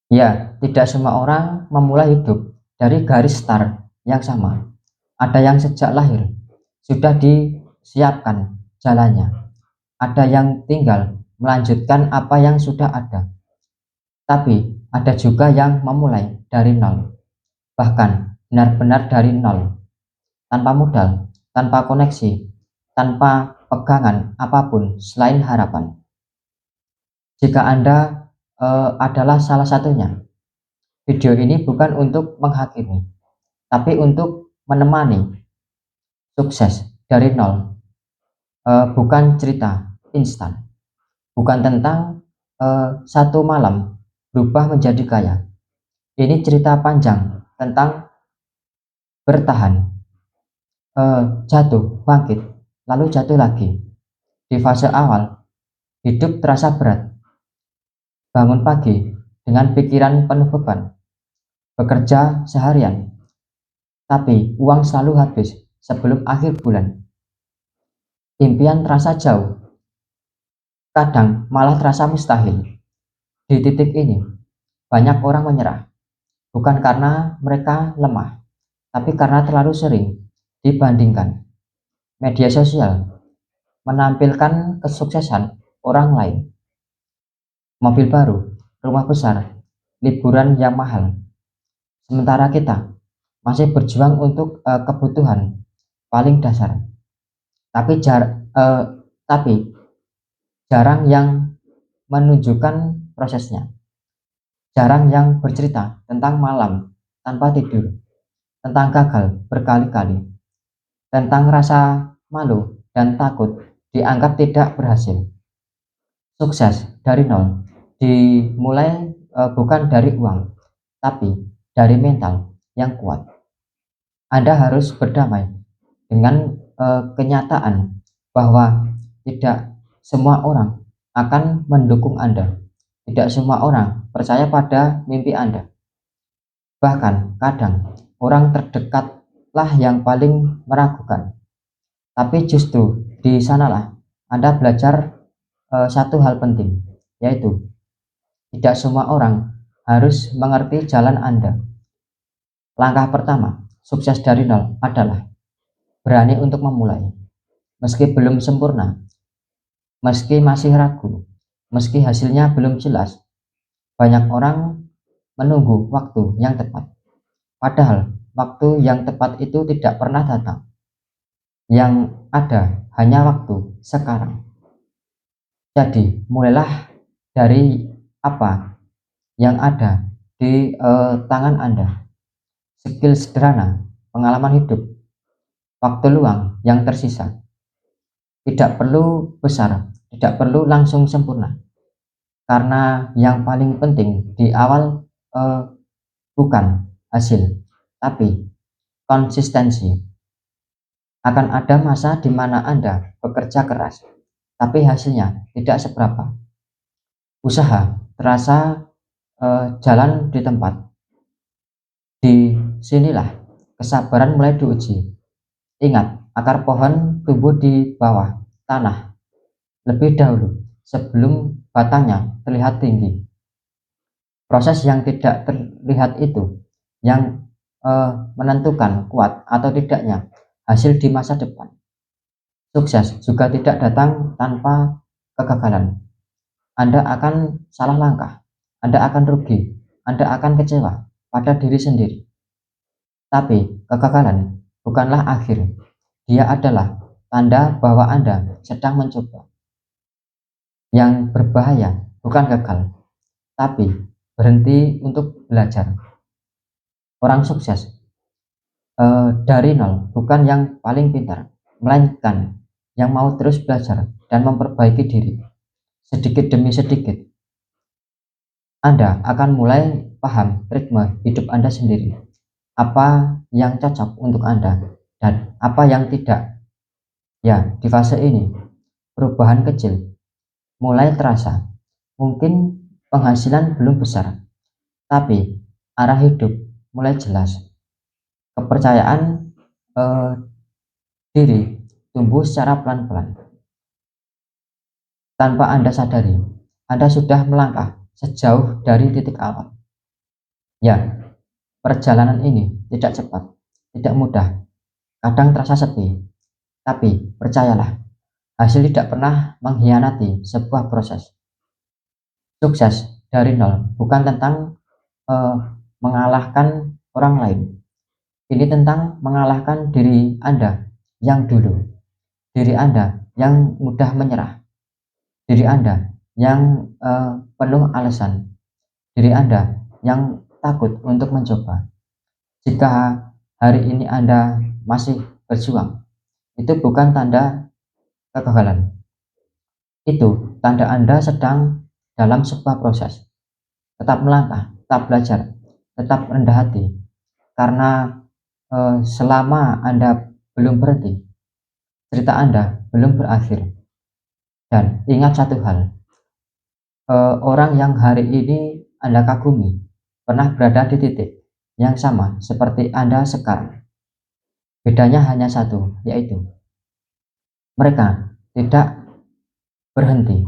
Ya, tidak semua orang memulai hidup dari garis start yang sama. Ada yang sejak lahir sudah disiapkan jalannya. Ada yang tinggal melanjutkan apa yang sudah ada. Tapi ada juga yang memulai dari nol, bahkan benar-benar dari nol, tanpa modal, tanpa koneksi, tanpa pegangan apapun selain harapan. Jika Anda adalah salah satunya, video ini bukan untuk menghakimi, tapi untuk menemani sukses dari nol. Bukan cerita instan, bukan tentang satu malam berubah menjadi kaya. Ini cerita panjang tentang bertahan, jatuh, bangkit, lalu jatuh lagi. Di fase awal, hidup terasa berat. Bangun pagi dengan pikiran penuh beban, bekerja seharian, tapi uang selalu habis sebelum akhir bulan. Impian terasa jauh, kadang malah terasa mustahil. Di titik ini, banyak orang menyerah, bukan karena mereka lemah, tapi karena terlalu sering dibandingkan. Media sosial menampilkan kesuksesan orang lain, mobil baru, rumah besar, liburan yang mahal. Sementara kita masih berjuang untuk kebutuhan paling dasar. Tapi eh, tapi jarang yang menunjukkan prosesnya. Jarang yang bercerita tentang malam tanpa tidur, tentang gagal berkali-kali, tentang rasa malu dan takut dianggap tidak berhasil. Sukses dari nol dimulai bukan dari uang, tapi dari mental yang kuat. Anda harus berdamai dengan kenyataan bahwa tidak semua orang akan mendukung Anda. Tidak semua orang percaya pada mimpi Anda. Bahkan kadang orang terdekatlah yang paling meragukan. Tapi justru di sanalah Anda belajar satu hal penting, yaitu tidak semua orang harus mengerti jalan Anda. Langkah pertama, sukses dari nol adalah berani untuk memulai. Meski belum sempurna, meski masih ragu, meski hasilnya belum jelas, banyak orang menunggu waktu yang tepat. Padahal waktu yang tepat itu tidak pernah datang. Yang ada hanya waktu sekarang. Jadi mulailah dari apa yang ada di tangan Anda. Skill sederhana, pengalaman hidup, waktu luang yang tersisa. Tidak perlu besar, tidak perlu langsung sempurna. Karena yang paling penting di awal bukan hasil, tapi konsistensi. Akan ada masa di mana Anda bekerja keras, tapi hasilnya tidak seberapa. Usaha terasa jalan di tempat. Di sinilah kesabaran mulai diuji. Ingat, akar pohon tumbuh di bawah tanah lebih dahulu sebelum batangnya terlihat tinggi. Proses yang tidak terlihat itu yang menentukan kuat atau tidaknya hasil di masa depan. Sukses juga tidak datang tanpa kegagalan. Anda akan salah langkah, Anda akan rugi, Anda akan kecewa pada diri sendiri. Tapi kegagalan bukanlah akhir, dia adalah tanda bahwa Anda sedang mencoba. Yang berbahaya bukan gagal, tapi berhenti untuk belajar. Orang sukses dari nol bukan yang paling pintar, melainkan yang mau terus belajar dan memperbaiki diri. Sedikit demi sedikit, Anda akan mulai paham ritme hidup Anda sendiri. Apa yang cocok untuk Anda dan apa yang tidak. Ya, di fase ini, perubahan kecil mulai terasa. Mungkin penghasilan belum besar, tapi arah hidup mulai jelas. Kepercayaan diri tumbuh secara pelan-pelan. Tanpa Anda sadari, Anda sudah melangkah sejauh dari titik awal. Ya, perjalanan ini tidak cepat, tidak mudah, kadang terasa sepi, tapi percayalah, hasil tidak pernah mengkhianati sebuah proses. Sukses dari nol bukan tentang eh, mengalahkan orang lain. Ini tentang mengalahkan diri Anda yang dulu, diri Anda yang mudah menyerah, diri Anda yang penuh alasan, diri Anda yang takut untuk mencoba. Jika hari ini Anda masih berjuang, itu bukan tanda kegagalan. Itu tanda Anda sedang dalam sebuah proses. Tetap melangkah, tetap belajar, tetap rendah hati. Karena selama Anda belum berhenti, cerita Anda belum berakhir. Dan ingat satu hal, orang yang hari ini Anda kagumi pernah berada di titik yang sama seperti Anda sekarang. Bedanya hanya satu, yaitu mereka tidak berhenti